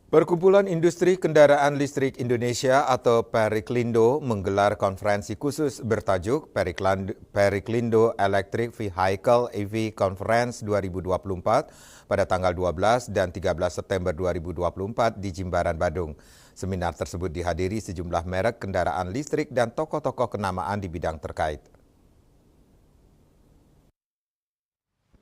Perkumpulan Industri Kendaraan Listrik Indonesia atau Periklindo menggelar konferensi khusus bertajuk Periklindo Electric Vehicle EV Conference 2024 pada tanggal 12 dan 13 September 2024 di Jimbaran, Badung. Seminar tersebut dihadiri sejumlah merek kendaraan listrik dan tokoh-tokoh kenamaan di bidang terkait.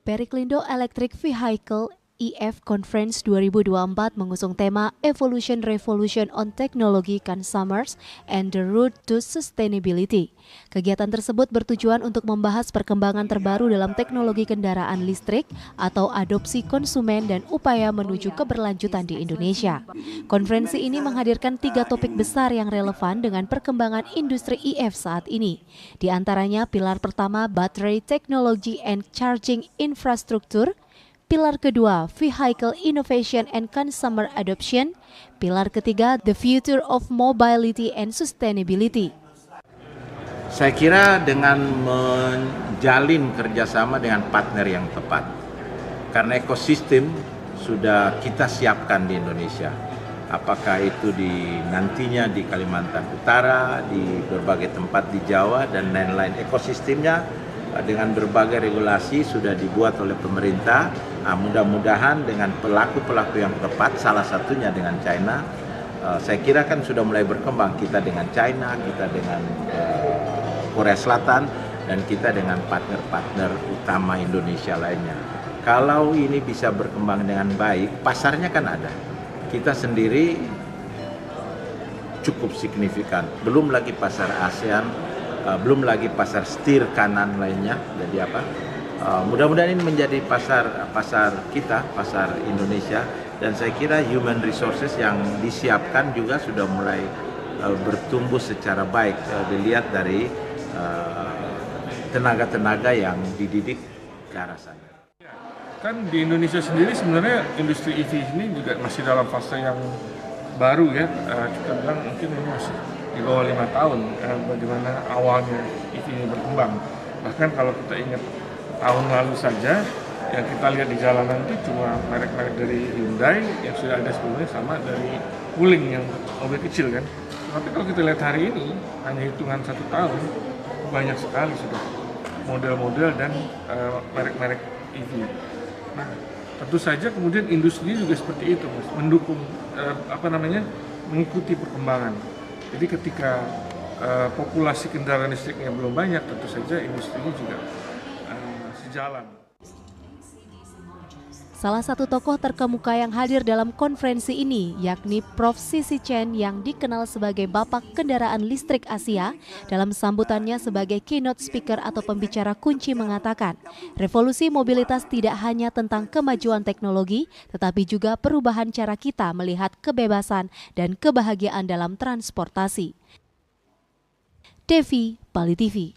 Periklindo Electric Vehicle EV Conference 2024 mengusung tema Evolution Revolution on Technology Consumers and the Road to Sustainability. Kegiatan tersebut bertujuan untuk membahas perkembangan terbaru dalam teknologi kendaraan listrik atau adopsi konsumen dan upaya menuju keberlanjutan di Indonesia. Konferensi ini menghadirkan 3 topik besar yang relevan dengan perkembangan industri EV saat ini. Di antaranya pilar pertama Battery Technology and Charging Infrastructure, pilar kedua, Vehicle Innovation and Consumer Adoption. Pilar ketiga, The Future of Mobility and Sustainability. Saya kira dengan menjalin kerjasama dengan partner yang tepat. Karena ekosistem sudah kita siapkan di Indonesia. Apakah itu nantinya di Kalimantan Utara, di berbagai tempat di Jawa, dan lain-lain. Ekosistemnya dengan berbagai regulasi sudah dibuat oleh pemerintah. Mudah-mudahan dengan pelaku-pelaku yang tepat, salah satunya dengan China, saya kira kan sudah mulai berkembang. Kita dengan China, kita dengan Korea Selatan, dan kita dengan partner-partner utama Indonesia lainnya. Kalau ini bisa berkembang dengan baik, pasarnya kan ada. Kita sendiri cukup signifikan, belum lagi pasar ASEAN, belum lagi pasar setir kanan lainnya. Jadi mudah-mudahan ini menjadi pasar kita, pasar Indonesia, dan saya kira human resources yang disiapkan juga sudah mulai bertumbuh secara baik, dilihat dari tenaga-tenaga yang dididik ke arah sana. Kan di Indonesia sendiri sebenarnya industri EV ini juga masih dalam fase yang baru ya, kita bilang mungkin ini masih di bawah 5 tahun bagaimana awalnya EV ini berkembang. Bahkan kalau kita ingat tahun lalu saja yang kita lihat di jalanan itu cuma merek-merek dari Hyundai yang sudah ada sebelumnya, sama dari Wuling yang mobil kecil kan. Tapi kalau kita lihat hari ini hanya hitungan 1 tahun banyak sekali sudah model-model dan merek-merek EV. Nah, tentu saja kemudian industri juga seperti itu, Mas, mendukung mengikuti perkembangan. Jadi ketika populasi kendaraan listriknya belum banyak, tentu saja industrinya juga sejalan. Salah satu tokoh terkemuka yang hadir dalam konferensi ini yakni Prof. Sisi Chen yang dikenal sebagai Bapak Kendaraan Listrik Asia. Dalam sambutannya sebagai keynote speaker atau pembicara kunci mengatakan, revolusi mobilitas tidak hanya tentang kemajuan teknologi, tetapi juga perubahan cara kita melihat kebebasan dan kebahagiaan dalam transportasi. Devi, Bali TV.